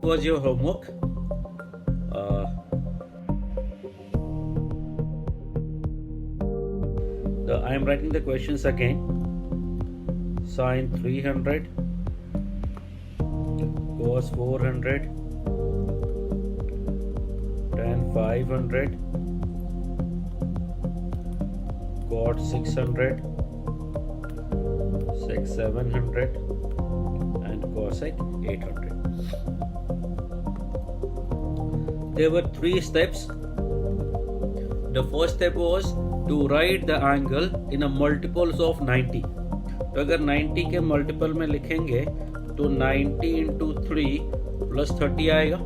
was your homework. I am writing the questions again. Sine 300, cos 400, tan 500, cot 600, sec 700, and cosec 800. There were 3 steps. The first step was to write the angle in a multiples of 90. तो अगर 90 के multiple में लिखेंगे तो 90 into 3 plus 30 आएगा.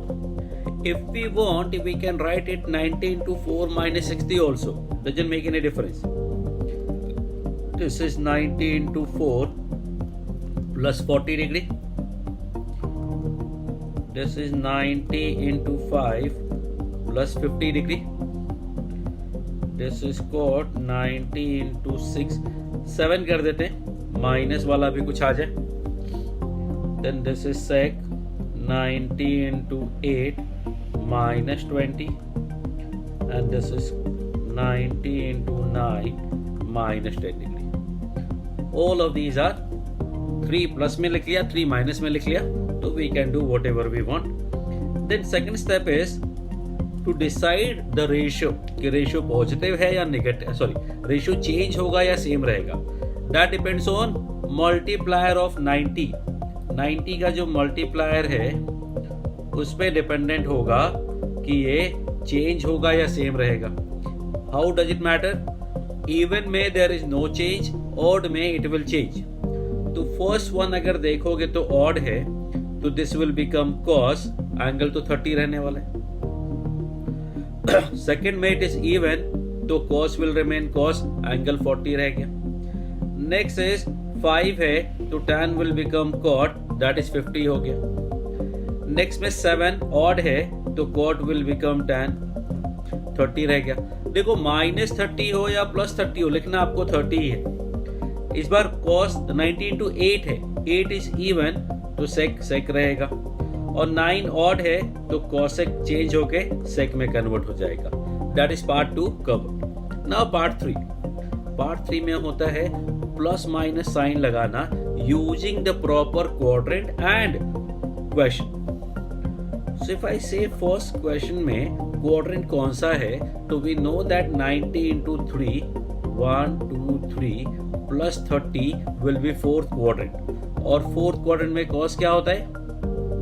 If we want, we can write it 90 into 4 minus 60 also. Doesn't make any difference. This is 90 into 4 plus 40 degree. This is 90 into 5 plus 50 degree. This is cot 90 into 6. 7 कर देते हैं, minus वाला भी कुछ आ जाए. Then this is sec 90 into 8 minus 20, and this is 90 into 9 minus 10 degree. All of these are 3 plus में लिख लिया, 3 माइनस में लिख लिया, तो we can do whatever we want. Then second step is to decide the ratio, कि ratio positive है या नेगेटिव, सॉरी रेशियो चेंज होगा या सेम रहेगा. That depends on multiplier of 90. 90 का जो मल्टीप्लायर है उस पे डिपेंडेंट होगा कि ये चेंज होगा या सेम रहेगा. How does it matter? Even में there is no change, odd में इट विल चेंज. तो फर्स्ट वन अगर देखोगे तो ऑड है, तो this will become cos, angle तो 30 रहने वाला है. सेकेंड में इट इज इवन, तो cos will remain cos, angle 40 रह गया. नेक्स्ट इज 5 है तो tan will become cot, that is 50 हो गया. नेक्स्ट में 7 ऑड है तो cot will become tan, 30 रह गया. देखो माइनस 30 हो या प्लस 30 हो, लिखना आपको 30 ही है. इस बार cos 90 into 8 है, 8 इज इवन तो sec रहेगा, और 9 ऑड है तो cosec चेंज होके sec में कन्वर्ट हो जाएगा. That is part 2 covered. Now part 3. Part 3 में होता है प्लस माइनस साइन लगाना using the proper quadrant and question. So if I say first question में क्वाड्रेंट कौन सा है, तो we know that 90 into 3 1 2 3 plus 30 will be fourth quadrant. और फोर्थ क्वाड्रेंट में cos क्या होता है?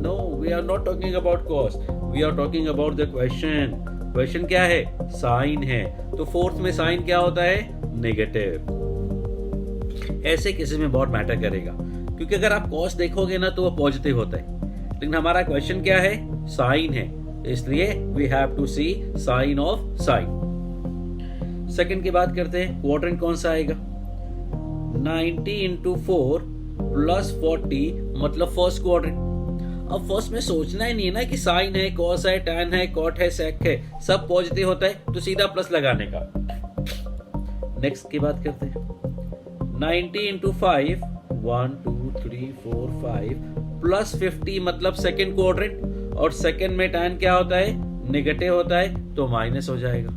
No, we are not talking about cos. We are talking about the question. Question क्या है? साइन है. तो फोर्थ में साइन क्या होता है? नेगेटिव. ऐसे किसी में बहुत मैटर करेगा, क्योंकि अगर आप cos देखोगे ना तो वो पॉजिटिव होता है, लेकिन हमारा क्वेश्चन क्या है? साइन है, इसलिए we have to see sine of sine. Second की बात करते हैं. क्वाड्रेंट कौन सा आएगा? 90 into 4 plus 40 मतलब फर्स्ट क्वाड्रेंट. अब फर्स्ट में सोचना ही नहीं है ना कि साइन है, कॉस है, टैन है, कॉट है, सेक है, सब पॉजिटिव होता है, तो सीधा प्लस लगाने का. नेक्स्ट की बात करते हैं. 90 into 5 1 2 3 4 5 प्लस 50 मतलब सेकेंड क्वाड्रेंट, और सेकेंड में टैन क्या होता है? नेगेटिव होता है, तो माइनस हो जाएगा.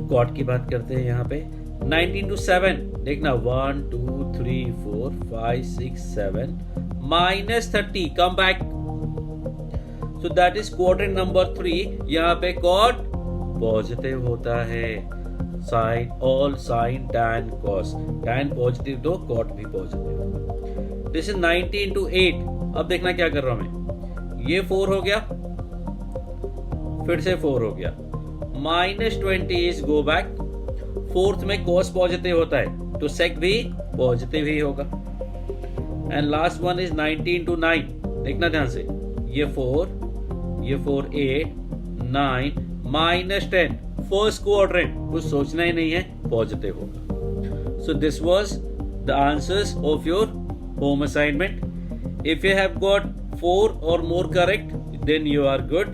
कॉट की बात करते हैं यहाँ पे. 90 into 7 देखना 1 2 3 4 5 6 7 minus 30, come back. So that is quadrant number 3. यहाँ पे cot पॉजिटिव होता है. Sine, all sine tan cos, tan positive तो cot भी पॉजिटिव. This is 90 into 8. अब देखना क्या कर रहा हूं मैं. ये 4 हो गया, फिर से 4 हो गया, minus 20 is go back. Fourth में cos पॉजिटिव होता है तो sec भी पॉजिटिव ही होगा. And last one is 90 into 9. देखना ध्यान से, ये 4 8 9 minus 10, फर्स्ट क्वाड्रेंट, कुछ सोचना ही नहीं है, पॉजिटिव होगा. So this was the answers of your home assignment. If you have got 4 or more correct, then you are good,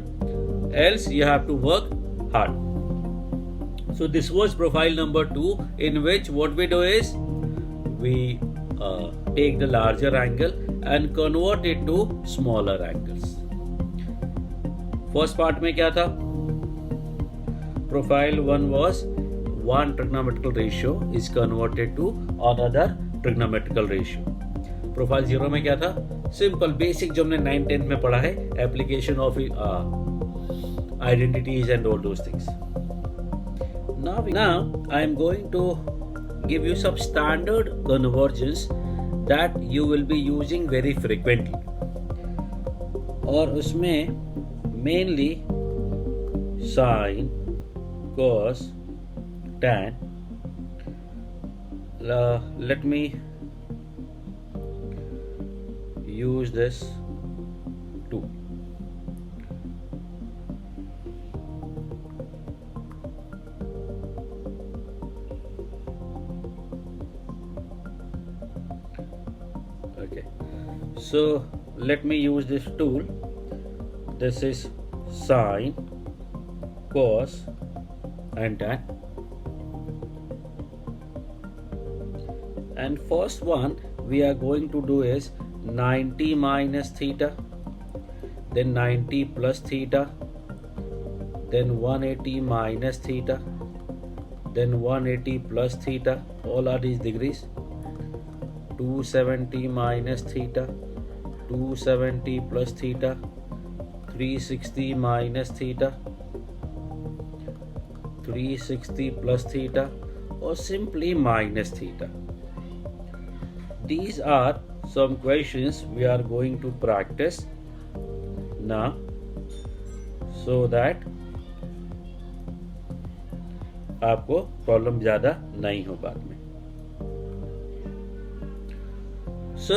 else you have to work hard. So this was profile number 2, in which what we do is we take the larger angle and convert it to smaller angles. First part में क्या था? Profile 1 was one trigonometrical ratio is converted to another trigonometrical ratio. Profile 0 में क्या था? Simple basic जो हमने 9-10 में पढ़ा है, application of identities and all those things. Now I am going to give you some standard convergence that you will be using very frequently. और उसमें mainly sin, cos, tan. Let me use this tool. Okay, so let me use this tool. This is sine, cos and tan. And first one we are going to do is 90 minus theta, then 90 plus theta, then 180 minus theta, then 180 plus theta, all are these degrees. 270 minus theta, 270 plus theta, 360 minus theta, 360 plus theta, or simply minus theta. These are some questions we are going to practice now so that आपको problem ज़्यादा नहीं हो बाद में. So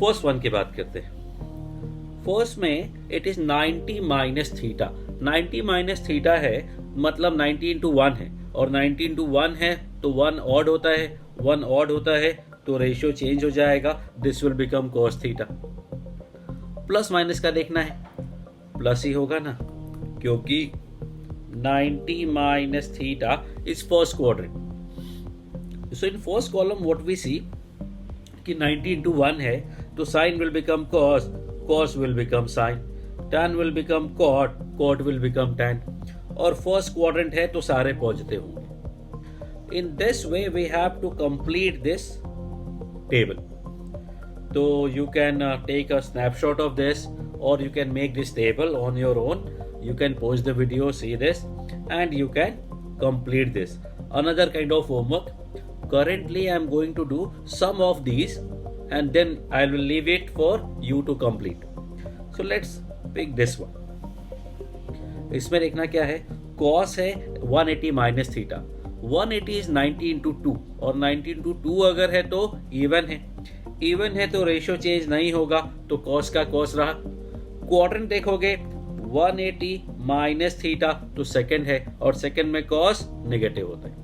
first one की बात करते हैं. फर्स्ट में it is 90 minus theta. 90 minus theta है मतलब 90 इंटू 1 है, और 90 इंटू 1 है तो 1 ऑड होता है, 1 ऑड होता है तो रेशियो चेंज हो जाएगा. This will become cos theta. Plus minus का देखना है, प्लस ही होगा ना, क्योंकि 90 minus theta is first quadrant. So in first column what we see कि 90 इंटू 1 है तो sine will become cos, cos will become sin, tan will become cot, cot will become tan, और फर्स्ट क्वाड्रेंट है तो सारे positive होंगे. In this way we have to complete this table. So you can take a snapshot of this, or you can make this table on your own. You can pause the video, see this, and you can complete this. Another kind of homework. Currently I am going to do some of these and then I will leave it for you to complete. So let's pick this one. इसमें देखना क्या है, cos है 180 minus theta. 180 is 90 into 2, और 90 into 2 अगर है तो even है. इवन है तो रेशियो चेंज नहीं होगा, तो cos का cos रहा. क्वाड्रेंट देखोगे 180 माइनस थीटा तो सेकंड है, और सेकंड में cos नेगेटिव होता है.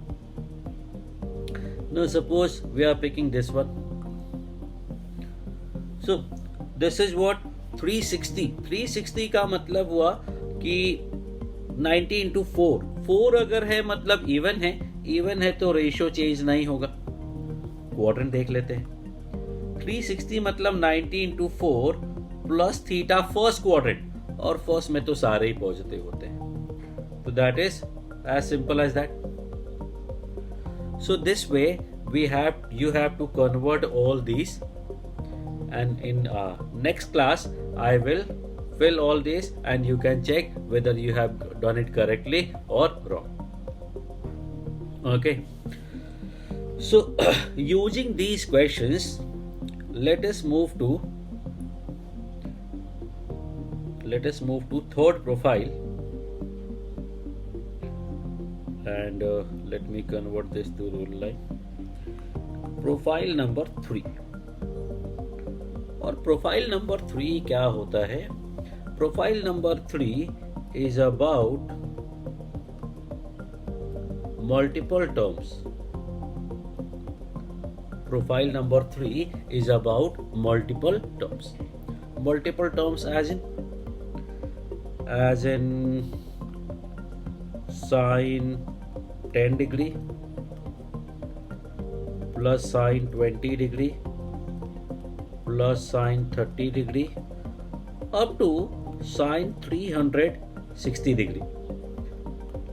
Now suppose we are picking this one. So this is what 360. 360 का मतलब हुआ कि 90 इंटू 4. 4 अगर है मतलब इवन है, इवन है तो रेशियो चेंज नहीं होगा. क्वाड्रेंट देख लेते हैं. 360 मतलब 90 into 4 plus theta first quadrant, और फर्स्ट में तो सारे ही पॉजिटिव होते हैं. तो that is as simple as that. So this way you have to convert all these, and in next class I will fill all this and you can check whether you have done it correctly or wrong. Okay, so using these questions let us move to third profile, and let me convert this to rule line. Profile number 3. और profile number 3 क्या होता है? Profile number 3 is about multiple terms. Profile number 3 is about multiple terms. Multiple terms as in sine 10 degree plus sine 20 degree plus sine 30 degree up to sine 360 degree.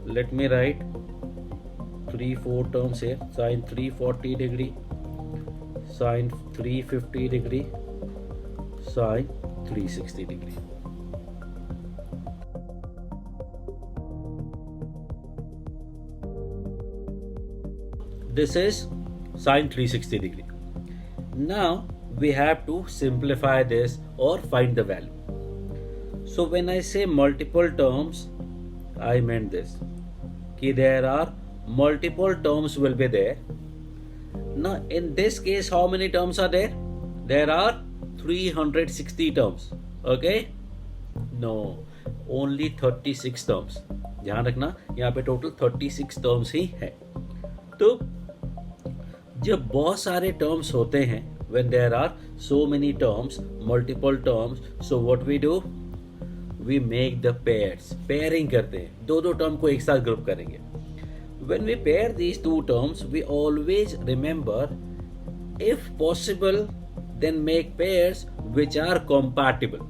Let me write 3-4 terms here. Sine 340 degree, sine 350 degree, sine 360 degree. This is sine 360 degree. Now we have to simplify this or find the value. So when I say multiple terms, I meant this. Ki there are multiple terms will be there. Now in this case, how many terms are there? There are 360 terms. Okay? No, only 36 terms. ध्यान रखना, यहाँ पे total 36 terms ही है. तो जब बहुत सारे terms होते हैं, when there are so many terms, multiple terms, so what we do? We make the pairs. Pairing करते हैं, दो टर्म को एक साथ ग्रुप करेंगे. When we pair these two terms, we always remember, if possible, then make pairs which are compatible.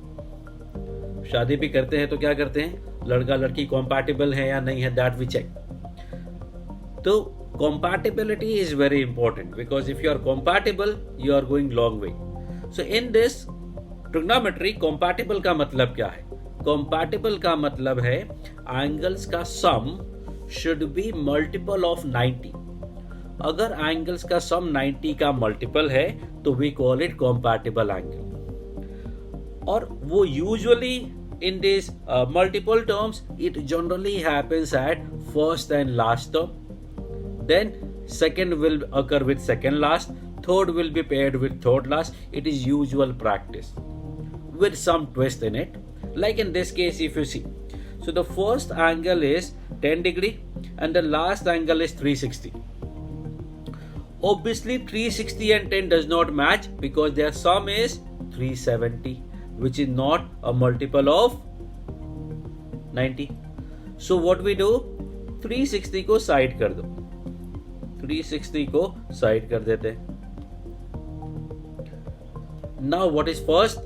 शादी भी करते हैं तो क्या करते हैं, लड़का लड़की compatible है या नहीं है, that we check. तो compatibility is very important, because if you are compatible, you are going long way. So in this trigonometry, compatible का मतलब क्या है? Compatible का मतलब है angles का sum should be multiple of 90. अगर angles का sum 90 का multiple है तो we call it compatible angle. और वो usually in these multiple terms, it generally happens at first and last term. Then second will occur with second last, third will be paired with third last. It is usual practice with some twist in it. Like in this case, if you see, so the first angle is 10 degree and the last angle is 360. Obviously 360 and 10 does not match because their sum is 370, which is not a multiple of 90. So what we do, 360 को side कर दो, 360 को side कर देते हैं. Now what is first?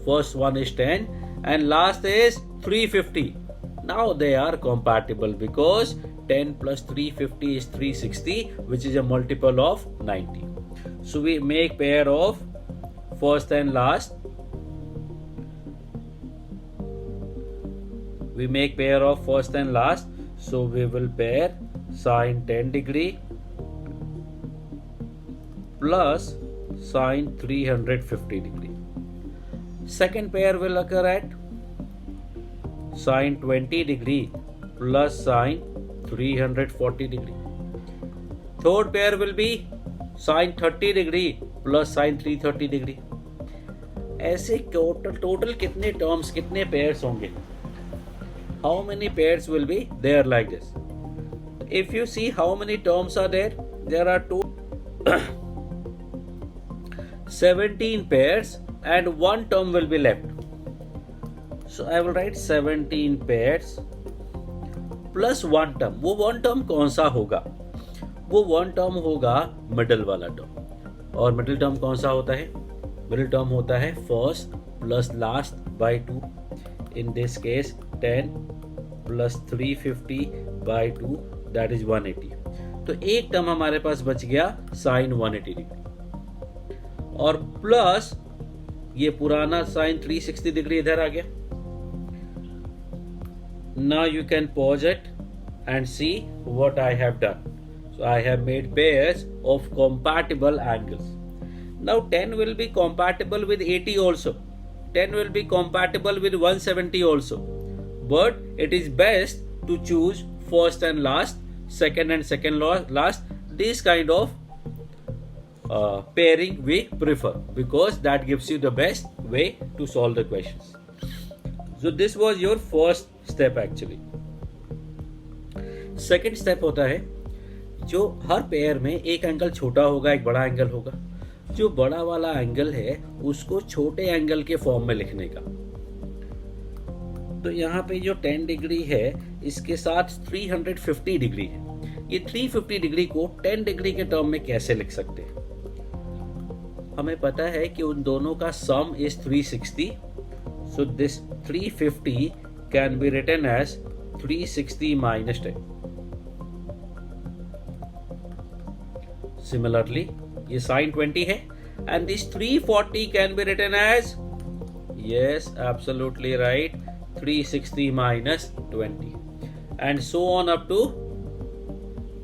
First one is 10 and last is 350. Now they are compatible because 10 plus 350 is 360, which is a multiple of 90. So we make pair of first and last. We make pair of first and last. So we will pair sine 10 degree plus sine 350 degree. Second pair will occur at sine 20 degree plus sine 340 degree. Third pair will be sine 30 degree plus sine 330 degree. ऐसे total कितने terms, कितने pairs होंगे? How many pairs will be there like this? If you see how many terms are there, there are 17 pairs and one term will be left. So I will write 17 pairs plus one term. वो one term कौन सा होगा? वो one term होगा middle वाला term. और middle term कौन सा होता है? Middle term होता है first plus last by 2. In this case 10 plus 350 by 2, that is 180. तो एक टर्म हमारे पास बच गया sin 180 डिग्री और प्लस ये पुराना sin 360 डिग्री इधर आ गया. Now you can pause it and see what I have done. So I have made pairs of compatible angles. Now 10 will be compatible with 80 also. 10 will be compatible with 170 also. But it is best to choose first and last, second and second last. This kind of pairing we prefer because that gives you the best way to solve the questions. So this was your first step actually. Second step होता है जो हर pair में एक angle छोटा होगा, एक बड़ा angle होगा. जो बड़ा वाला एंगल है उसको छोटे एंगल के फॉर्म में लिखने का. तो यहाँ पे जो 10 डिग्री है इसके साथ 350 डिग्री है. ये 350 डिग्री को 10 डिग्री के टर्म में कैसे लिख सकते हैं? हमें पता है कि उन दोनों का सम is 360, so this 350 can be written as 360 minus 10. Similarly, ये sin 20 है and this 340 can be written as, yes, absolutely right, 360 minus 20 and so on up to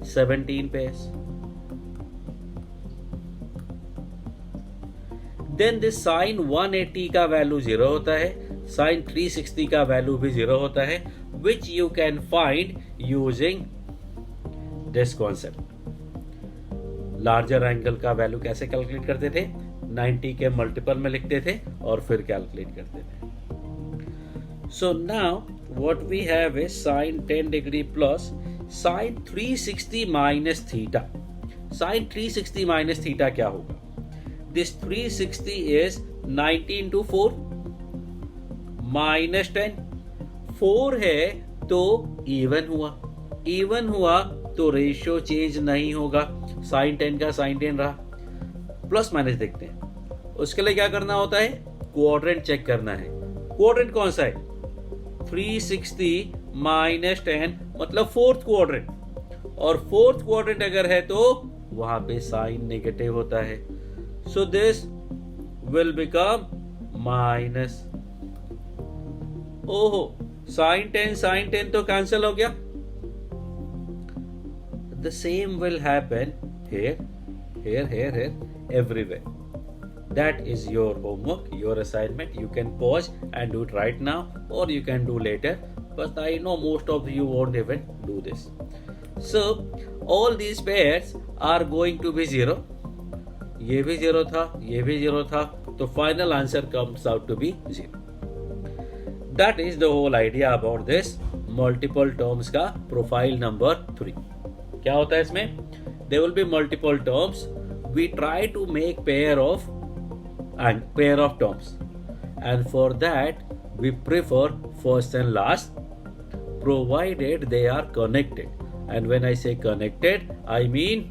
17 pairs. Then this sin 180 का वैल्यू 0 होता है, sin 360 का value भी 0 होता है, which you can find using this concept. Larger angle का value कैसे calculate करते थे? 90 के मल्टीपल में लिखते थे और फिर कैलकुलेट करते थे. So now what we have is sin 10 degree plus sin 360 minus theta. Sin 360 minus theta क्या होगा? This 360 is 90 into 4 minus 10. 4 है तो even हुआ तो रेशियो चेंज नहीं होगा, sin 10 का sin 10 रहा. प्लस माइनस देखते हैं, उसके लिए क्या करना होता है? क्वाड्रेंट चेक करना है. क्वाड्रेंट कौन सा है? 360 minus 10 मतलब फोर्थ क्वाड्रेंट, और फोर्थ क्वाड्रेंट अगर है तो वहां पे साइन नेगेटिव होता है. So this will become minus. ओहो, sin 10 तो कैंसिल हो गया. The same will happen here, everywhere. That is your homework, your assignment. You can pause and do it right now, or you can do later. But I know most of you won't even do this. So all these pairs are going to be 0. ये भी 0 था, ये भी 0 था, तो final answer comes out to be 0. That is the whole idea about this multiple terms का profile number 3. क्या होता है इसमें? There will be multiple terms. We try to make pair of terms, and for that we prefer first and last, provided they are connected. And when I say connected, I mean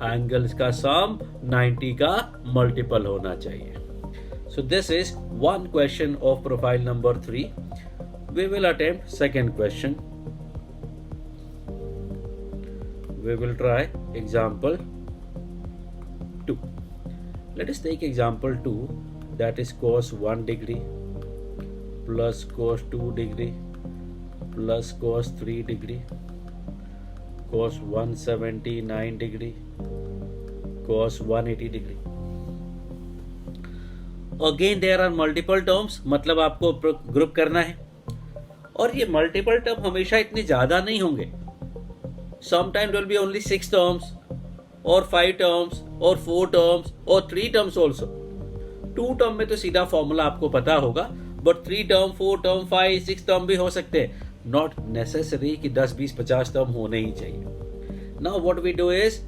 angles का सम 90 का multiple होना चाहिए. So this is one question of profile number 3. We will attempt second question. We will try example 2. Let us take example 2, that is cos 1 degree plus cos 2 degree plus cos 3 degree cos 179 degree cos 180 degree. Again there are multiple terms, मतलब आपको group करना है, और ये multiple term हमेशा इतने ज्यादा नहीं होंगे. Sometimes there will be only 6 terms or 5 terms or 4 terms or 3 terms also. 2 term में तो सीधा फॉर्मूला आपको पता होगा, but 3 term, 4 term, 5, 6 term भी हो सकते हैं. Not necessary कि 10, 20, 50 term होने ही चाहिए. Now what we do is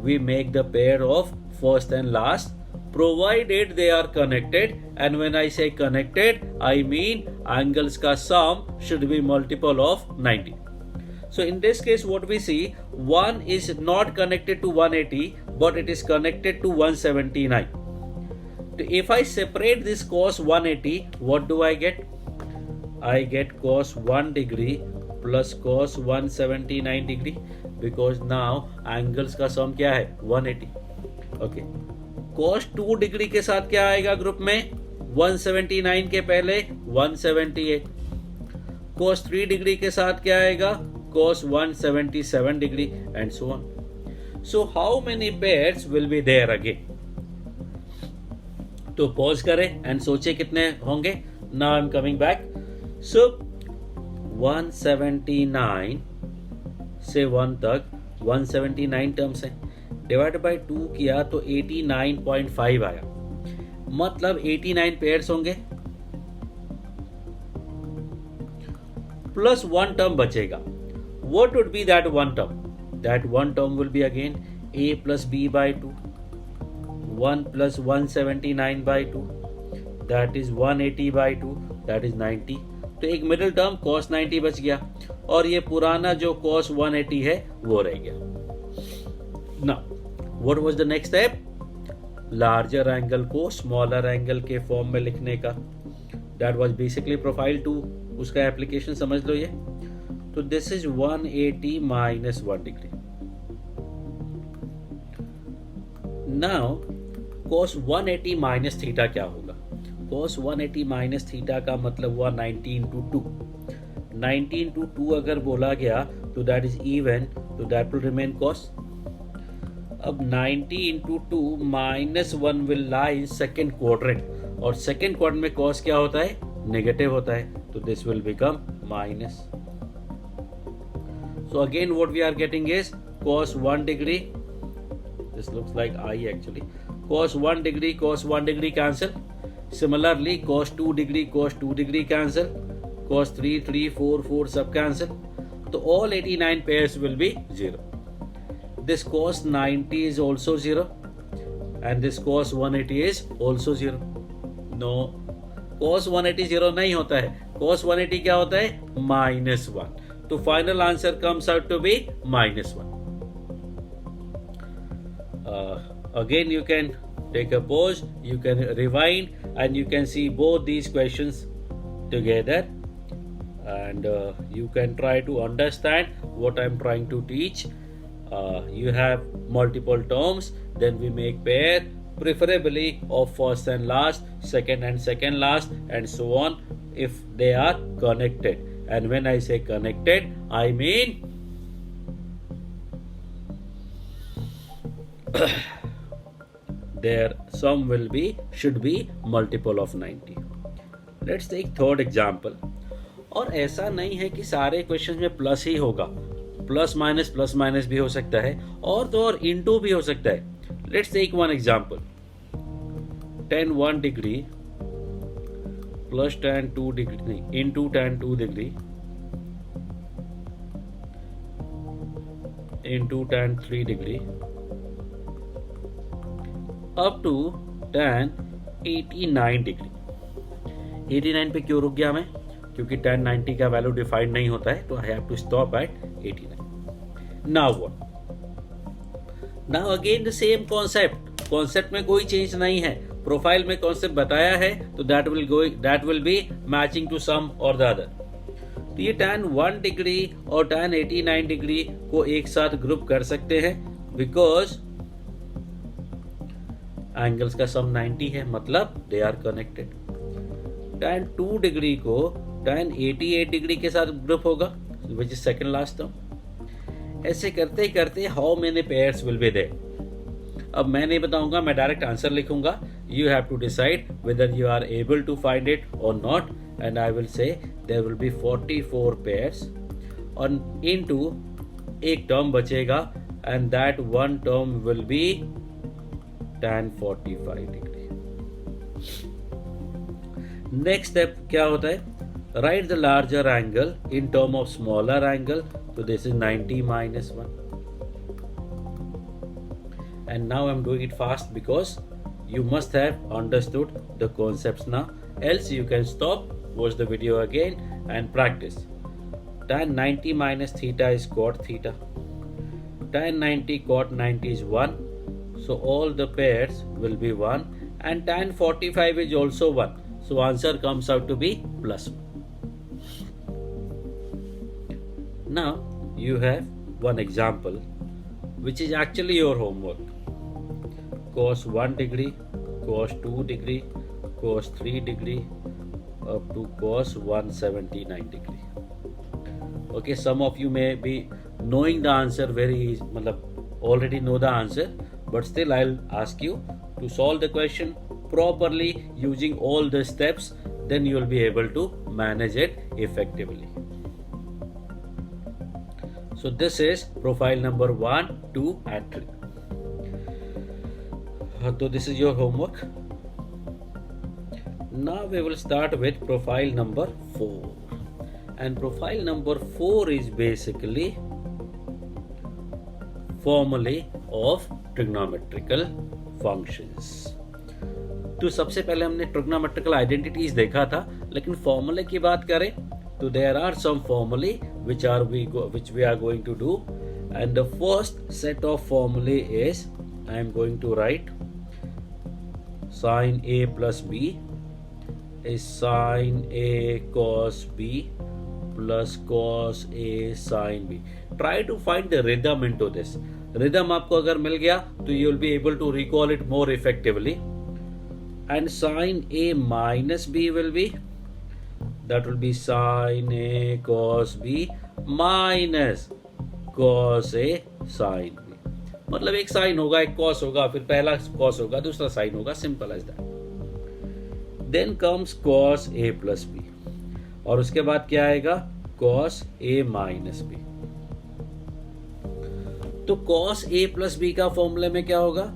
we make the pair of first and last, provided they are connected, and when I say connected, I mean angles का sum should be multiple of 90. So in this case what we see, one is not connected to 180 but it is connected to 179. If I separate this cos 180, what do I get? I get cos 1 degree plus cos 179 degree, because now angles का sum क्या है? 180. Okay. cos 2 degree के साथ क्या आएगा group में? 179 के पहले 178. cos 3 डिग्री के साथ क्या आएगा? cos 177 degree and so on. So how many pairs will be there again? तो पॉज करें एंड सोचे कितने होंगे. Now I'm coming back. So 179 से 1 तक 179 टर्म्स हैं. डिवाइड बाय 2 किया तो 89.5 आया, मतलब 89 पेयर्स होंगे, प्लस 1 टर्म बचेगा. What would be that one term? That one term will be again a plus b by 2, 1 plus 179 by 2, that is 180 by 2, that is 90. तो एक मिडिल टर्म cos 90 बच गया. और ये पुराना जो cos 180 है वो रह गया. Now, what was the next step? Larger angle को स्मॉलर एंगल के फॉर्म में लिखने का. That was basically profile 2. उसका एप्लीकेशन समझ लो ये. तो this is 180 minus 1 degree. Now cos 180 minus theta क्या होगा? cos 180 माइनस थीटा का मतलब हुआ 90 इंटू 2. 90 इंटू 2 अगर बोला गया तो दैट इज इवन, तो दैट विल रिमेन cos. अब 90 into 2 minus 1 will lie in second quadrant, और सेकेंड क्वाड्रेंट में cos क्या होता है? नेगेटिव होता है. तो this will become minus. So again what we are getting is cos 1 degree. This looks like I actually. cos 1 degree cancel. Similarly cos 2 degree cancel. cos 3 4 सब cancel. तो all 89 pairs will be 0. This cos 90 is also 0 and this cos 180 is also 0. No, cos 180 0 नहीं होता है. cos 180 क्या होता है? -1. तो final answer comes out to be -1. Again you can take a pause, you can rewind and you can see both these questions together, and you can try to understand what I'm trying to teach. You have multiple terms, then we make pair, preferably of first and last, second and second last, and so on, if they are connected. And when I say connected, I mean their sum should be multiple of 90. Let's take third example. और ऐसा नहीं है कि सारे question में plus ही होगा. Plus minus भी हो सकता है, और तो और इनटू भी हो सकता है. Let's take one example. tan 1 degree plus tan 2 degree नहीं into tan 2 degree into tan 3 degree up to tan 89 degree. 89 पे क्यों रुक गया मैं? क्योंकि tan 90 का वैल्यू डिफाइंड नहीं होता है, तो I have to stop at 89. Now what? Now again the same concept में कोई चेंज नहीं है. प्रोफाइल में कॉन्सेप्ट बताया है, तो that will be matching to some और द अदर. तो ये tan 1 डिग्री और tan 89 डिग्री को एक साथ ग्रुप कर सकते हैं, बिकॉज एंगल्स का सम 90 है, मतलब they are connected. tan 2 degree को tan 88 डिग्री के साथ ग्रुप होगा, which is second last term. ऐसे करते करते how many pairs will be there. अब मैं नहीं बताऊंगा, मैं डायरेक्ट आंसर लिखूंगा. You have to decide whether you are able to find it और not, and I will say there will be 44 pairs, और इनटू एक टर्म बचेगा, and that one term will be tan 45 degree. Next step क्या होता है? Right the larger angle in term of smaller angle. तो this is 90 minus 1. And now I'm doing it fast because you must have understood the concepts now. Else you can stop, watch the video again and practice. Tan 90 minus theta is cot theta. Tan 90 cot 90 is 1. So all the pairs will be 1. And tan 45 is also 1. So answer comes out to be plus 1. Now you have one example which is actually your homework. Cos 1 degree, cos 2 degree, cos 3 degree up to cos 179 degree. Okay, some of you may be knowing the answer very easy, already know the answer, but still I'll ask you to solve the question properly using all the steps, then you will be able to manage it effectively. So this is profile number 1, 2 and 3. So this is your homework. Now we will start with profile number 4. And profile number 4 is basically formulae of trigonometrical functions. तो सबसे पहले हमने trigonometrical identities देखा था, लेकिन फॉर्मूले की बात करें तो देयर आर सम फॉर्मूले which we are going to do. And the first set of formulae is, I am going to write sin A plus B is sin A cos B plus cos A sin B. Try to find the rhythm into this. Rhythm आपको अगर मिल गया तो you will be able to recall it more effectively. And sin A minus B will be, that will be sin A cos B minus cos A sin B. मतलब एक sign होगा, एक cos होगा, फिर पहला कॉस होगा, दूसरा sine होगा. Simple as that. Then comes cos A plus B, और उसके बाद क्या आएगा, कॉस ए माइनस बी. तो कॉस ए प्लस बी का फॉर्मूले में क्या होगा,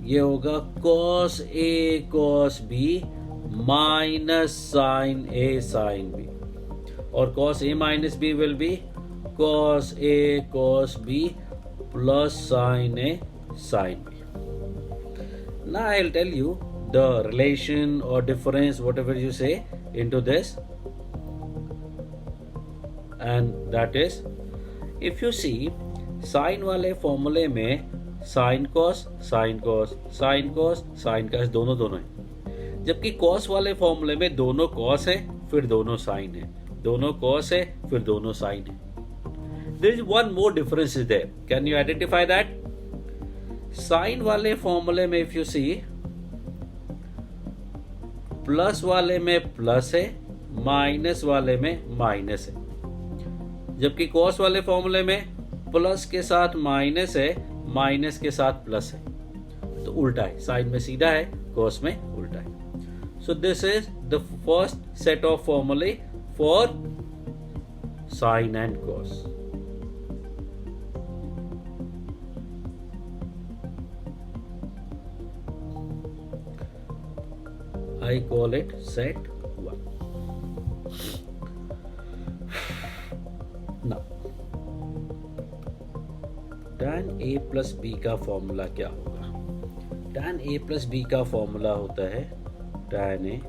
ये होगा cos A cos B minus sine A sine B, और cos A minus B will be cos A cos B plus sin A sin B. Now I'll tell you the relation or difference, whatever you say, into this. And that is, if you see sin वाले फॉर्मूले में sin cos sin cos sin cos sin cos दोनों हैं, जबकि cos वाले फॉर्मूले में दोनों cos है फिर दोनों sin है, दोनों cos है फिर दोनों sin है. There is one more difference is there. Can you identify that? Sin वाले फॉर्मूले में if you see, प्लस वाले में प्लस है, माइनस वाले में माइनस है, जबकि कॉस वाले फॉर्मूले में प्लस के साथ माइनस है, माइनस के साथ प्लस है. तो उल्टा है, साइन में सीधा है, कॉस में उल्टा है. So this is the first set of formulae for sin and cos. I call it set 1. Now, tan A plus B का फॉर्मूला क्या होगा? tan A plus B का फॉर्मूला होता है tan A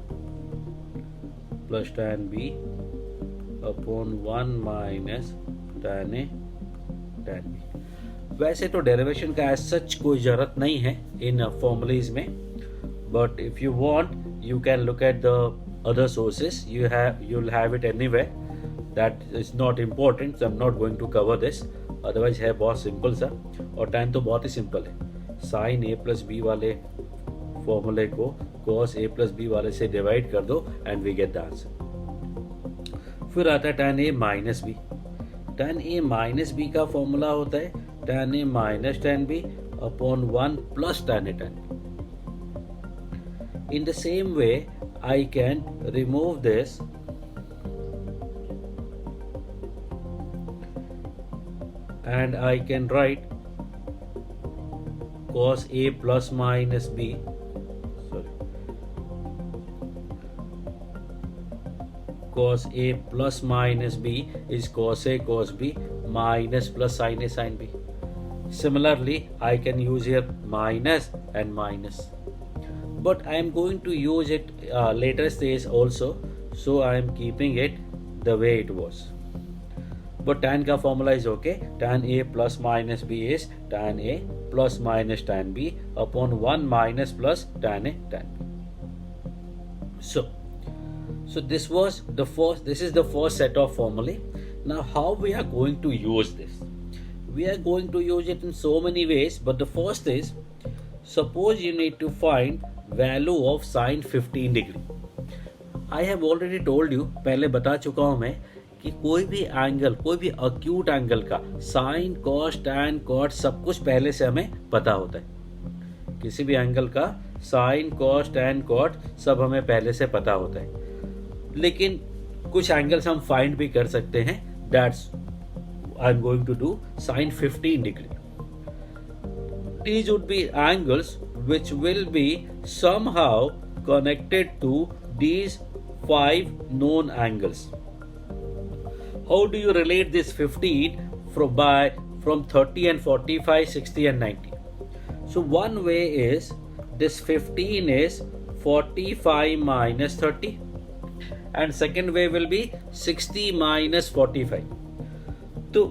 plus tan B upon 1 minus tan A tan B. वैसे तो derivation का as such कोई जरूरत नहीं है इन फॉर्मूलेज में, but if you want you can look at the other sources. You'll have it anywhere. That is not important, so I'm not going to cover this. Otherwise है बहुत simple सा, और time तो बहुत ही सिंपल है. Sign A plus B वाले फॉर्मूले को कॉस ए प्लस बी वाले से डिवाइड कर दो and we get the answer. फिर आता है tan a minus B. tan a minus B का फॉर्मूला होता है tan a minus tan b upon 1 plus tan a tan b. In the same way, I can remove this and I can write cos A plus minus B. Cos A plus minus B is cos A cos B minus plus sin A sin B. Similarly, I can use here minus and minus. But I am going to use it later stage also, so I am keeping it the way it was. But tan का formula is okay. Tan A plus minus B is tan A plus minus tan B upon 1 minus plus tan A tan B. So this was the first. This is the first set of formulae. Now how we are going to use this? We are going to use it in so many ways. But the first is, suppose you need to find value of sin 15 degree. I have already told you, पहले बता चुका हूं मैं कि कोई भी angle, कोई भी अक्यूट एंगल का साइन कॉस टैन कॉट सब कुछ पहले से हमें पता होता है. किसी भी एंगल का साइन कॉस टैन कॉट सब हमें पहले से पता होता है, लेकिन कुछ एंगल्स हम फाइंड भी कर सकते हैं. That's I am going to do sin 15 degree. These would be angles which will be somehow connected to these 5 known angles. How do you relate this 15 from 30 and 45, 60 and 90? So one way is this 15 is 45 minus 30, and second way will be 60 minus 45. तो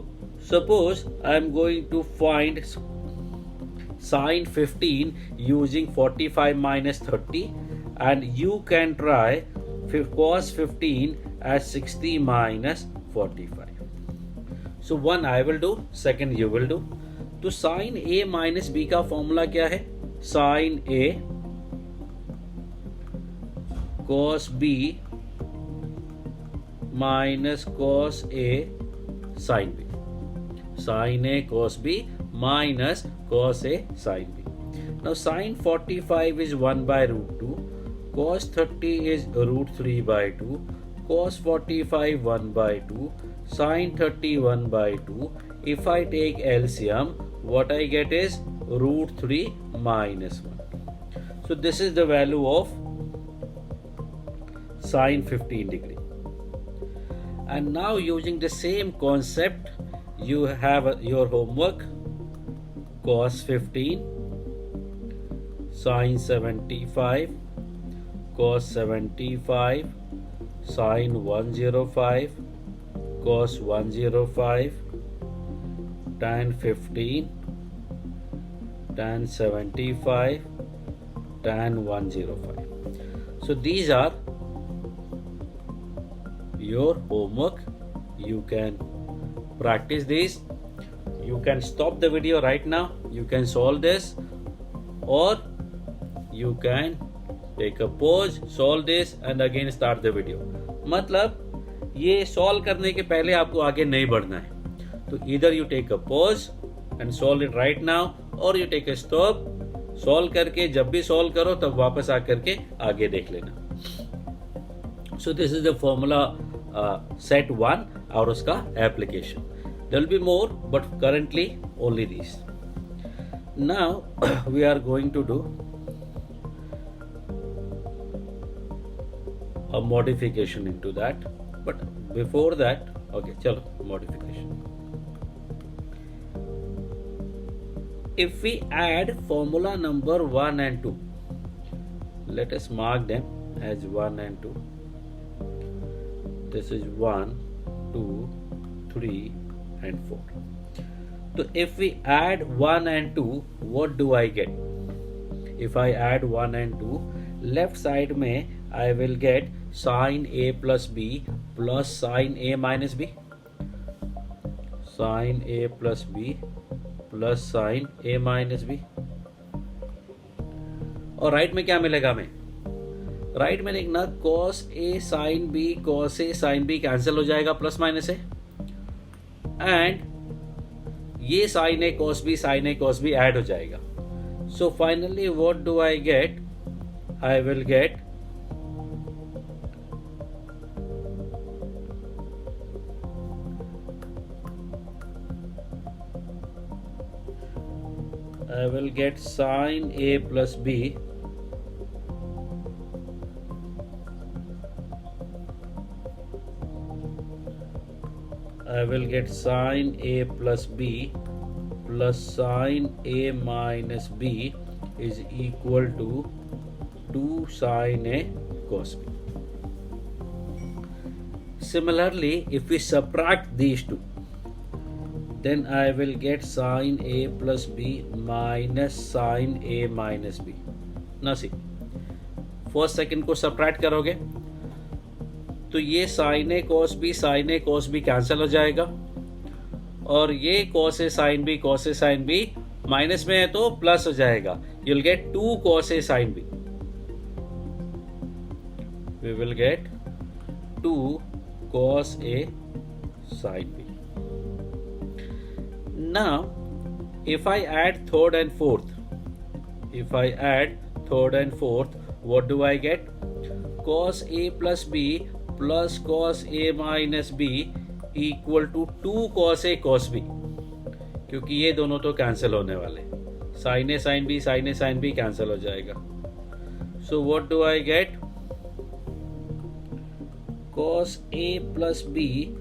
suppose I am going to find sine 15 using 45 minus 30, and you can try cos 15 as 60 minus 45. So one I will do, second you will do. तो sin a minus b का formula क्या है? sin a cos b minus cos a sin b. Sin a cos b minus cos a sin b. Now sin 45 is 1 by root 2. Cos 30 is root 3 by 2. Cos 45 1 by 2. Sin 30 1 by 2. If I take LCM, what I get is root 3 minus 1. So this is the value of sin 15 degree. And now using the same concept, you have your homework. Cos 15, sin 75, cos 75, sin 105, cos 105, tan 15, tan 75, tan 105. So these are your homework. You can practice these. You can stop the video right now. You can solve this, or you can take a pause, solve this and again start the video. मतलब ये solve करने के पहले आपको आगे नहीं बढ़ना है. तो either you take a pause and solve it right now, or you take a stop, solve करके जब भी solve करो तब वापस आकर के आगे देख लेना. So this is the formula set 1 और उसका application. There will be more, but currently only these. Now we are going to do a modification into that. But before that, okay, chalo, modification. If we add formula number 1 and 2, let us mark them as 1 and 2. This is 1, 2, 3 and 4. So if we add 1 and 2, what do I get? If I add 1 and 2, left side में I will get sin a plus b plus sin a minus b. Sin a plus b plus sin a minus b. और right में क्या मिलेगा हमें? Right में देखना cos a sin b cos a sin b cancel हो जाएगा plus minus से, एंड ये sin a cos b sin a cos b add हो जाएगा. So finally what do I get? I will get sin a plus b I will get sin a plus b plus sin a minus b is equal to 2 sin a cos b. Similarly, if we subtract these two, then I will get sin a plus b minus sin a minus b. Now see, first second को subtract करोगे तो ये sin a cos b cancel हो जाएगा, और ये cos a sin b minus में है तो प्लस हो जाएगा. You'll get 2 cos a sin b. We will get 2 cos a sin b. Now, if I add third and fourth, what do I get? Cos a plus b plus cos a minus b equal to 2 cos a cos b, क्योंकि ये दोनों तो cancel होने वाले. sin a sin b cancel हो जाएगा. So what do I get? Cos a plus b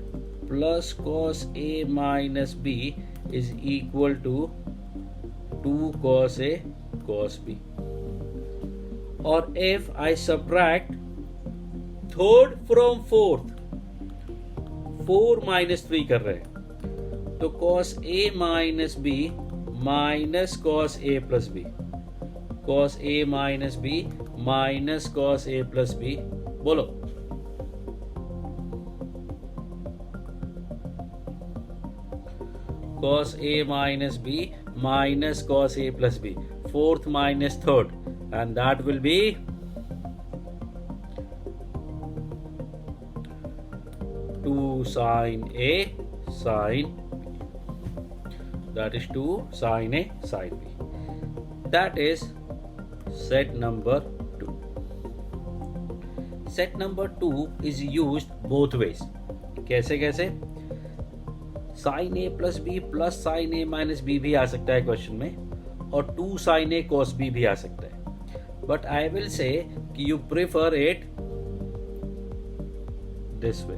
plus cos a minus b is equal to 2 cos a cos b. Or if I subtract third from fourth, 4 minus 3 कर रहे हैं, तो cos a minus B minus cos a plus B, cos a minus B minus cos a plus B, बोलो। cos a minus b minus cos a plus b, fourth minus third, and that will be 2 sin a sin b. That is 2 sin a sin b. That is set number 2. Set number 2 is used both ways. कैसे कैसे? Sign A plus B plus sine A minus B भी आ सकता है question में, और 2 sine A cos B भी आ सकता है, बट आई विल से कि you prefer it this way,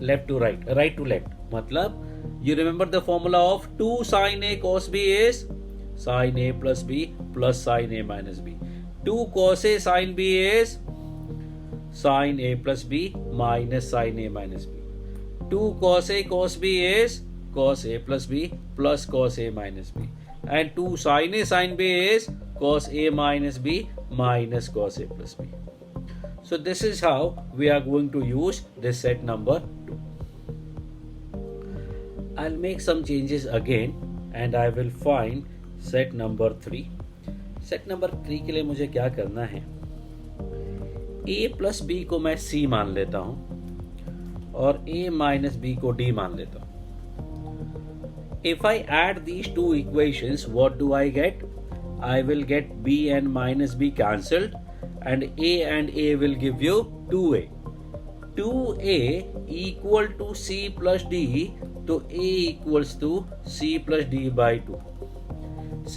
left to right, right to left. मतलब you remember the formula of 2 sine A cos B is sine A plus B plus sine A minus B, 2 cos A sine B is sine A plus B minus sine A minus B, 2 cos a cos b is cos a plus b plus cos a minus b, and 2 sin a sin b is cos a minus b minus cos a plus b. So this is how we are going to use this set number 2. I'll make some changes again and I will find set number 3. Set number 3 के लिए मुझे क्या करना है, a plus b को मैं c मान लेता हूं और a माइनस बी को d मान लेता हूं। If I add these two equations, what do I get? I will get b and minus b cancelled, and a will give you 2a. 2a equal to c plus d, तो a equals to c plus d by 2.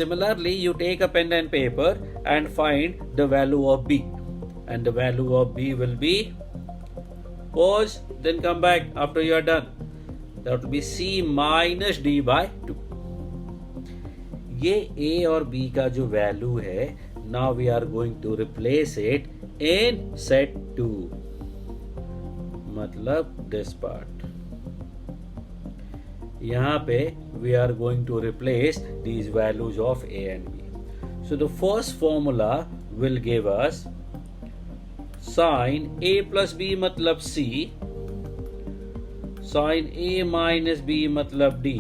Similarly, you take a pen and paper and find the value of b, and the value of b will be, pause, then come back after you are done. That will be c minus d by 2. ये a और b का जो value है, now we are going to replace it in set 2. मतलब this part. यहाँ पे we are going to replace these values of a and b. So the first formula will give us sin a plus b मतलब c, sin a minus b मतलब d,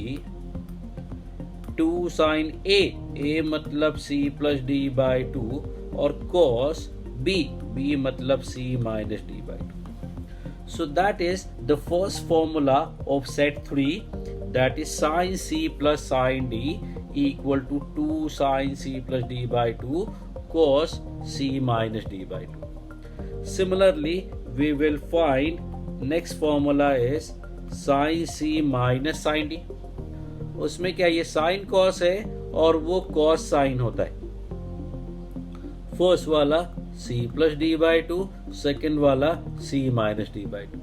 2 sin a मतलब c plus d by 2, और cos b मतलब c minus d by 2. So that is the first formula of set 3, that is sin c plus sin d equal to 2 sin c plus d by 2 cos c minus d by 2. Similarly, we will find next formula is sin c minus sin d. उसमें क्या, ये sin cos है और वो cos sin होता है। First वाला c plus d by 2, second वाला c minus d by 2.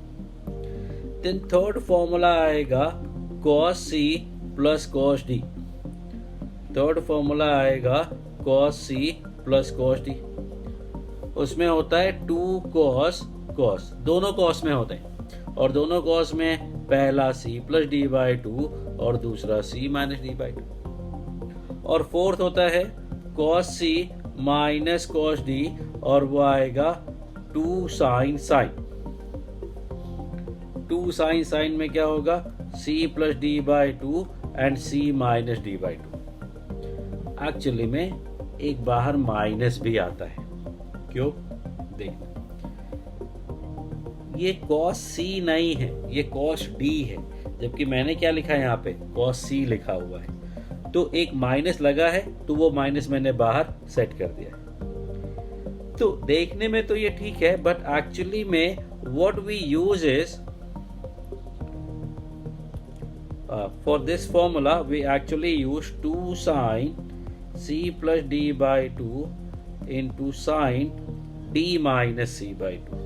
Then third formula आएगा cos c plus cos d. Third formula आएगा cos c plus cos d. उसमें होता है 2 cos cos, दोनों cos में होते हैं, और दोनों cos में पहला c plus d by 2 और दूसरा c minus d by 2. और फोर्थ होता है cos c minus cos d, और वो आएगा 2 sin sin. 2 sin sin में क्या होगा, c plus d by 2 and c minus d by 2. Actually में एक बाहर माइनस भी आता है, क्यों देख, ये cos c नहीं है, ये cos d है, जबकि मैंने क्या लिखा है यहाँ पे, cos c लिखा हुआ है, तो एक माइनस लगा है तो वो माइनस मैंने बाहर सेट कर दिया है। तो देखने में तो ये ठीक है, बट एक्चुअली में what we use is, for this formula we actually use 2 sin c plus d by 2 into sin d minus c by 2.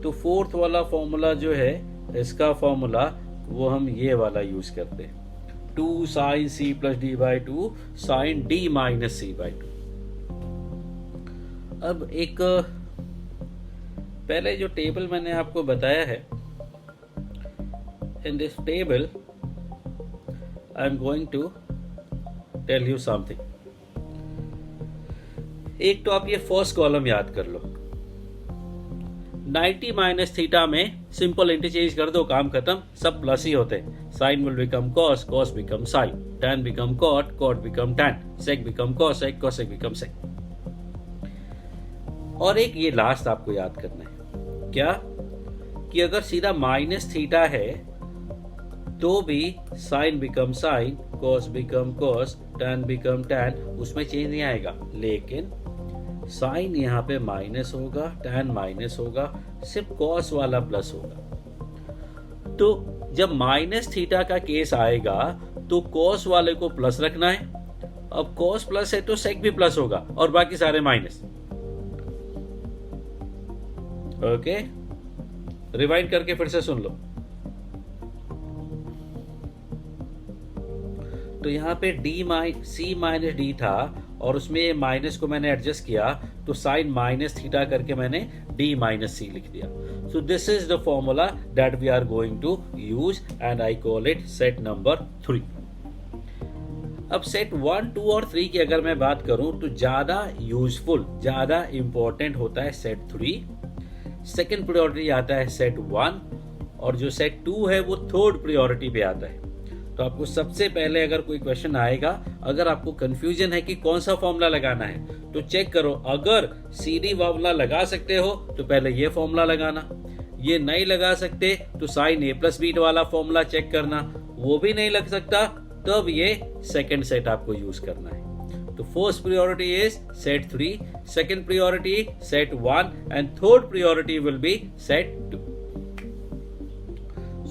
तो फोर्थ वाला फॉर्मूला जो है, इसका फॉर्मूला वो हम ये वाला यूज करते हैं, 2 sin c plus d by 2 sin d minus c by 2. अब एक पहले जो टेबल मैंने आपको बताया है, in this table I am going to tell you something. एक तो आप ये फर्स्ट कॉलम याद कर लो. 90 माइनस थीटा में सिंपल इंटरचेंज कर दो, काम खत्म, सब प्लस ही होते हैं. Sine will become cos, cos become sine, tan become cot, cot become tan, sec become cosec, cosec become sec. और एक ये लास्ट आपको याद करना है, क्या कि अगर सीधा माइनस थीटा है तो भी sine become sine, cos become cos, tan become tan, उसमें चेंज नहीं आएगा. लेकिन साइन यहाँ पे माइनस होगा, टैन माइनस होगा, सिर्फ कॉस वाला प्लस होगा. तो जब माइनस थीटा का केस आएगा तो कॉस वाले को प्लस रखना है. अब कॉस प्लस है तो सेक भी प्लस होगा और बाकी सारे माइनस. ओके, रिवाइंड करके फिर से सुन लो. तो यहाँ पे सी माइनस डी था और उसमें माइनस को मैंने एडजस्ट किया तो साइन माइनस थीटा करके मैंने डी माइनस सी लिख दिया. So this is the formula that we are going to use and I call it set number 3. अब सेट 1, 2 और 3 की अगर मैं बात करूं तो ज्यादा यूजफुल, ज्यादा इंपॉर्टेंट होता है सेट 3. सेकेंड प्रायोरिटी आता है सेट 1 और जो सेट 2 है वो थर्ड प्रायोरिटी पे आता है. तो आपको सबसे पहले अगर कोई क्वेश्चन आएगा, अगर आपको कंफ्यूजन है कि कौन सा फॉर्मूला लगाना है तो चेक करो. अगर सीडी फॉर्मूला लगा सकते हो तो पहले ये फॉर्मूला लगाना. ये नहीं लगा सकते तो साइन ए प्लस बीट वाला फॉर्मूला चेक करना. वो भी नहीं लग सकता तब ये सेकंड सेट आपको यूज करना है. तो first priority is set 3, second priority set 1 and third priority will be set 2.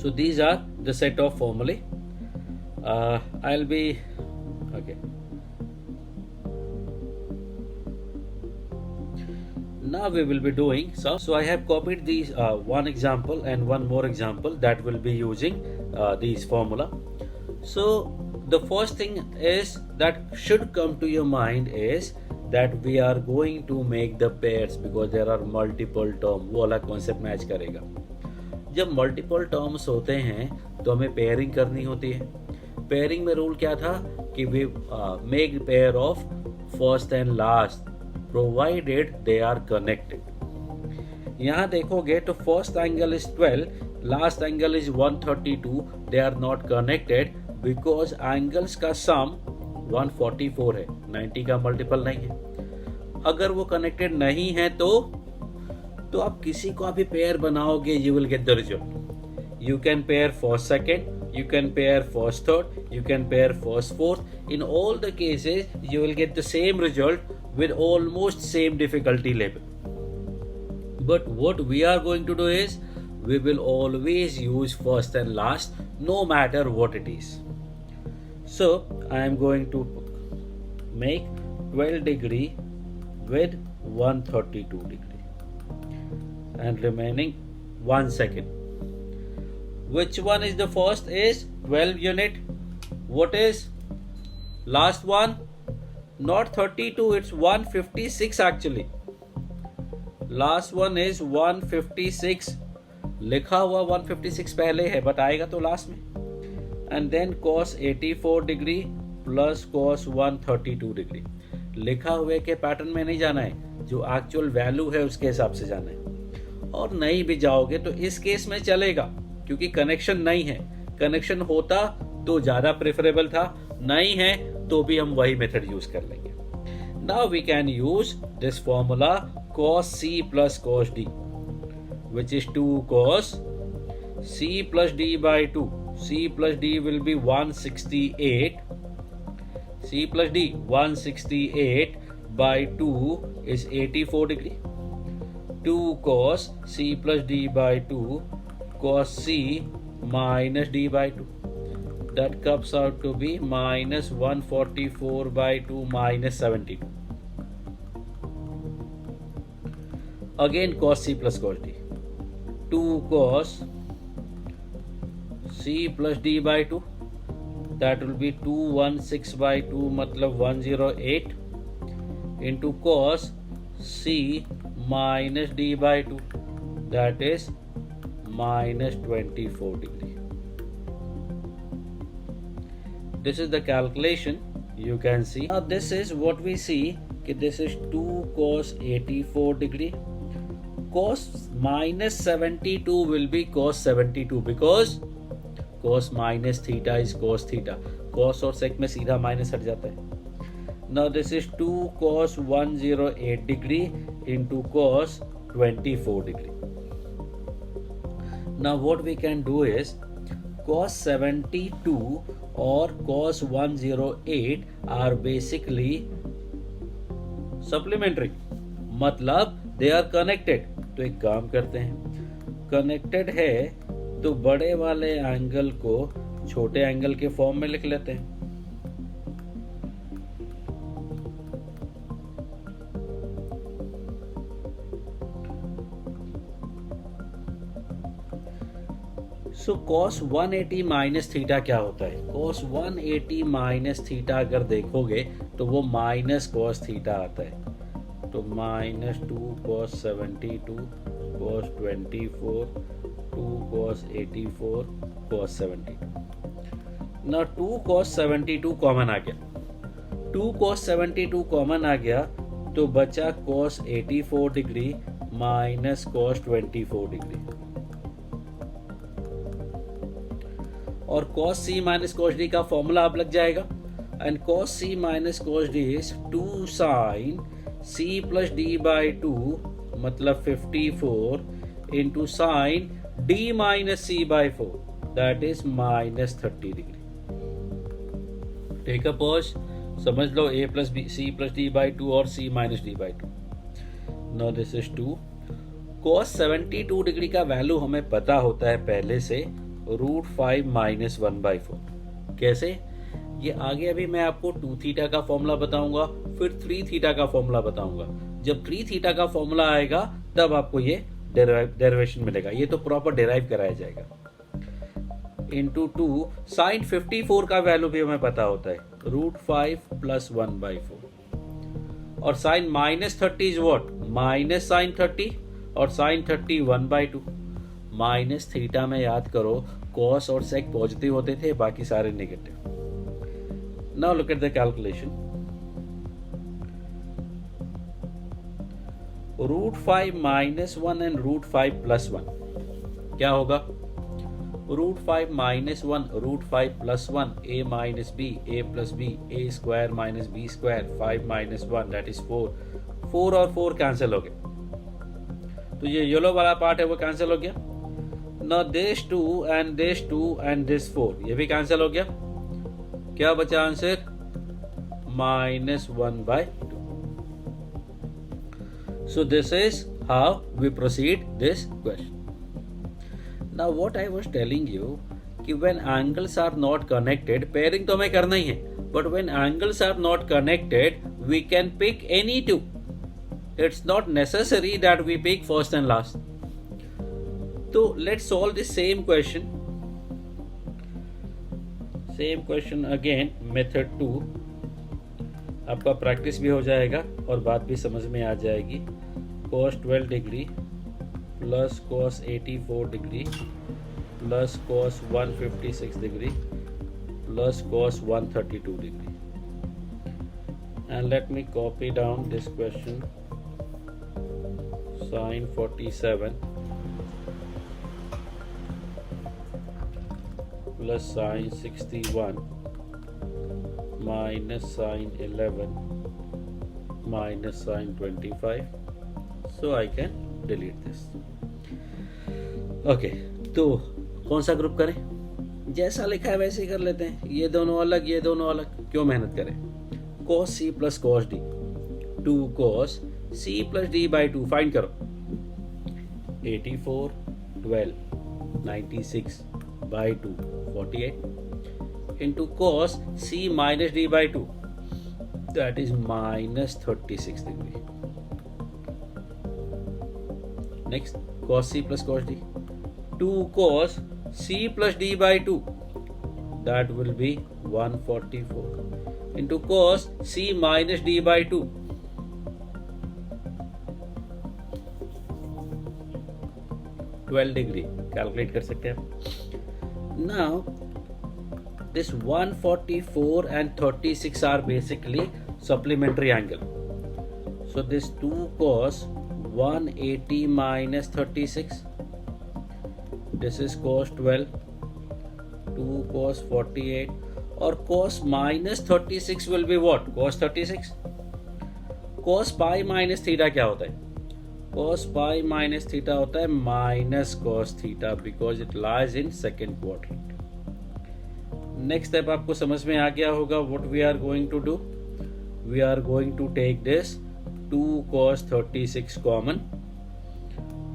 So these are the set of फॉर्मूले. I'll be okay. Now we will be doing so I have copied these one example and one more example that will be using these formula. So the first thing is that should come to your mind is that we are going to make the pairs because there are multiple term. वो वाला concept match करेगा. जब multiple terms होते हैं तो हमें pairing करनी होती है. पेयरिंग में रूल क्या था कि we make pair of first and last provided they are connected. यहाँ देखोगे तो first angle is 12, last angle is 132. They are not connected because angles का सम 144 है, 90 का मल्टीपल नहीं है. अगर वो कनेक्टेड नहीं है तो आप किसी को भी पेयर बनाओगे, you will get the result. You can pair first second, you can pair first third, you can pair first fourth. In all the cases, you will get the same result with almost same difficulty level. But what we are going to do is, we will always use first and last, no matter what it is. So, I am going to make 12 degree with 132 degree and remaining 1 second. Which one is the first is 12 unit? What is last one? Not 32, it's 156 actually. Last one is 156. लिखा हुआ 156 पहले है but आएगा तो last में. And then cos 84 degree plus cos 132 degree. लिखा हुए के पैटर्न में नहीं जाना है, जो एक्चुअल वैल्यू है उसके हिसाब से जाना है. और नहीं भी जाओगे तो इस केस में चलेगा क्योंकि कनेक्शन नहीं है. कनेक्शन होता तो ज्यादा प्रेफरेबल था, नहीं है तो भी हम वही मेथड यूज कर लेंगे. Now we can use this formula cos c plus cos d which is 2 cos c plus d by 2. c plus d will be 168. c plus d 168 by 2 is 84 degree. 2 cos c plus d by 2 cos c minus d by 2. That comes out to be minus 144 by 2 minus 72. Again cos c plus cos d. 2 cos c plus d by 2. That will be 216 by 2 मतलब 108 into cos c minus d by 2. That is minus 24 degree. this is the calculation you can see. Now this is what we see कि this is 2 cos 84 degree. Cos minus 72 will be cos 72 because cos minus theta is cos theta. Cos और sec में सीधा minus हट जाता है. Now this is 2 cos 108 degree into cos 24 degree. Now what we can do is cos 72 और cos 108 are basically supplementary, मतलब they are connected. तो एक काम करते हैं, कनेक्टेड है तो बड़े वाले एंगल को छोटे एंगल के फॉर्म में लिख लेते हैं. सो cos 180 माइनस थीटा क्या होता है? cos 180 माइनस थीटा अगर देखोगे तो वो माइनस cos थीटा आता है. तो minus 2 cos 72 cos 24 2 cos 84 cos 72. ना 2 cos 72 कॉमन आ गया. 2 cos 72 कॉमन आ गया तो बचा cos 84 degree minus cos 24 degree. और cos c minus cos d का फॉर्मूला अब लग जाएगा. And cos c minus cos d is 2 sin c plus d by 2 मतलब 54 into sine d minus c by 4 that is minus 30 degree. Take a pause, समझ लो a plus B c plus d by 2 और c minus d by 2. Now this is 2. cos 72 degree का value हमें पता होता है पहले से, √5 माइनस 1/4. कैसे? ये आगे अभी मैं आपको 2 थीटा का फॉर्मूला बताऊंगा, फिर 3 थीटा का फॉर्मूला बताऊंगा. जब 3 थीटा का फॉर्मूला आएगा तब आपको ये डेरिवेशन मिलेगा. ये तो प्रॉपर डेराइव कराया जाएगा. इंटू 2 साइन 54 का वैल्यू भी हमें पता होता है, √5 प्लस 1/4. और sine minus 30 is what? Minus sine 30 और साइन 30 1/2. माइनस थीटा में याद करो कॉस और सेक पॉजिटिव होते थे, बाकी सारे negative. Now look at the calculation. √5 minus 1 and √5 plus 1 क्या होगा? √5 minus 1 √5 plus 1 a minus b a plus b a square minus b square 5 minus 1 that is 4. 4 और 4 कैंसिल हो गए तो ये येलो वाला पार्ट है वो कैंसिल हो गया. Now this 2 and this 2 and this 4 ये भी कैंसिल हो गया. क्या बचा answer? -1/2. So this is how we proceed this question. Now what I was telling you कि when angles are not connected, pairing तो हमें करना ही है, but when angles are not connected, we can pick any two. It's not necessary that we pick first and last. So let's solve the same question. Same question again, method 2. आपका practice भी हो जाएगा और बात भी समझ में आ जाएगी. cos 12 degree plus cos 84 degree plus cos 156 degree plus cos 132 degree. And let me copy down this question. Sin 47 plus sin 61 minus sin 11 minus sin 25. So I can delete this. Okay, तो कौन सा group करें? जैसा लिखा है वैसे ही कर लेते हैं. ये दोनों अलग, ये दोनों अलग, क्यों मेहनत करें? cos c plus cos d 2 cos c plus d by 2 find करो. 84 12 96 by 2 48 into cos c minus d by 2 that is minus 36 degree. Next cos c plus cos d 2 cos c plus d by 2 that will be 144 into cos c minus d by 2 12 degree calculate कर सकते हैं. Now this 144 and 36 are basically supplementary angle. So this 2 cos 180 minus 36, this is cos 12, 2 cos 48, or cos minus 36 will be what? Cos 36. Cos pi minus theta क्या होता है? Cos pi minus theta होता है minus cos theta because it lies in second quadrant. Next step आपको समझ में आ गया होगा. What we are going to do? We are going to take this 2 cos 36 common.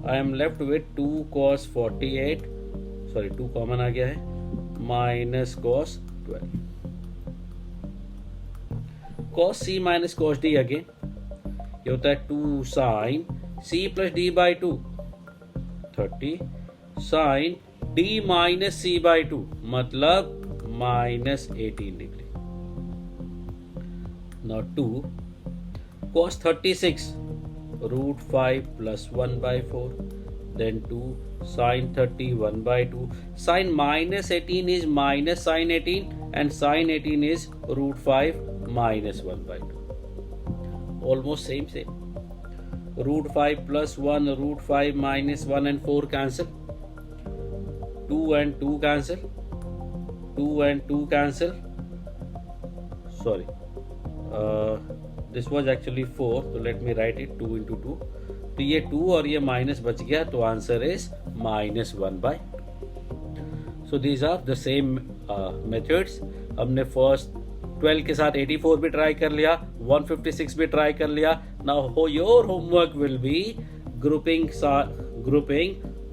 I am left with 2 cos 48. Sorry, 2 common आ गया है. Minus cos 12. Cos c minus cos d again. ये होता है 2 sin c plus d by 2 30 sin d minus c by 2 मतलब minus 18 degree. Now 2 cos 36 root 5 plus 1 by 4, then 2 sin 30 1 by 2. Sin minus 18 is minus sin 18 and sin 18 is root 5 minus 1 by 2. Almost same. Root 5 plus 1, root 5 minus 1 and 4 cancel. 2 and 2 cancel. 2 and 2 cancel. Sorry. This was actually 4. So let me write it 2 into 2. तो ये 2 और ये minus बच गया तो answer is minus 1 by 2. So these are the same methods. हमने first 12 के साथ 84 भी ट्राई कर लिया, 156 भी ट्राई कर लिया. Now your homework will be grouping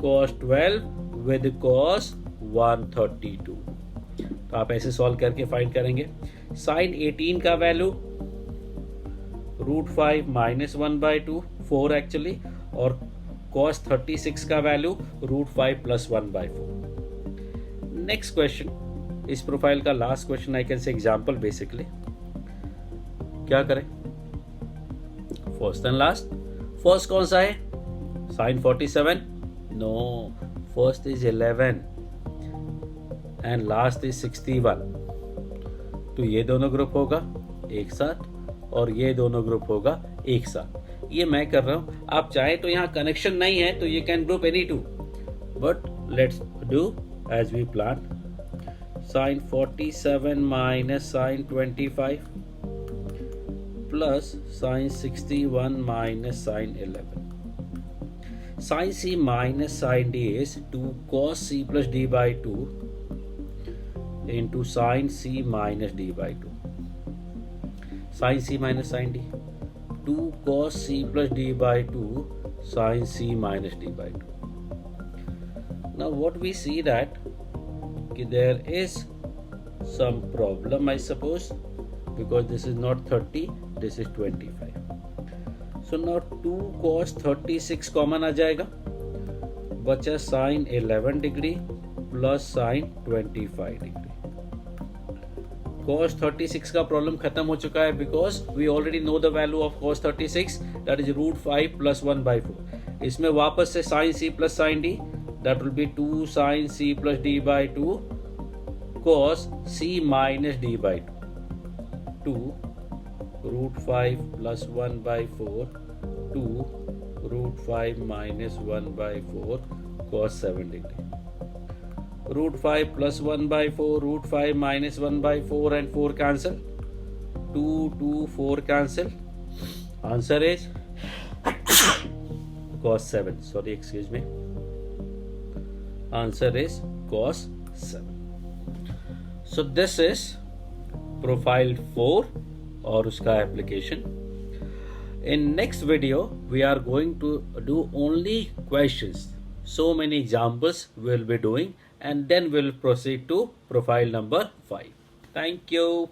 cos 12 with cos 132. तो आप ऐसे सॉल्व करके फाइंड करेंगे. साइन 18 का value root 5 minus 1 by 2 4 actually, और cos 36 का value root 5 plus 1 by 4. Next question, इस प्रोफाइल का last question, I can say example basically. क्या करें? First and last. फर्स्ट कौन सा है? Sine 47. No, first is 11 and last is 61. तो ये दोनों ग्रुप होगा एक साथ और ये दोनों ग्रुप होगा एक साथ. ये मैं कर रहा हूं. आप चाहे तो यहाँ कनेक्शन नहीं है तो ये can group any two, but let's do as we plan. Sin 47 minus sin 25 plus sin 61 minus sin 11. Sin c minus sin d is 2 cos c plus d by 2 into sin c minus d by 2. Sin c minus sin d, 2 cos c plus d by 2 sin c minus d by 2. Now what we see that there is some problem, I suppose, because this is not 30, this is 25. So now 2 cos 36 common आ जाएगा, बचा sin 11 degree plus sin 25 degree. cos 36 का problem खत्म हो चुका है because we already know the value of cos 36, that is root 5 plus 1 by 4. इसमें वापस से sin c plus sin d, that will be 2 sin c plus d by 2 cos c minus d by 2. 2 root 5 plus 1 by 4 2 root 5 minus 1 by 4 cos 7 degree. Root 5 plus 1 by 4, root 5 minus 1 by 4 and 4 cancel. 2, 2, 4 cancel. Answer is cos 7. Sorry, excuse me. Answer is cos 7. So this is profile 4 और उसका application. In next video we are going to do only questions. So many examples we'll be doing and then we'll proceed to profile number 5. Thank you.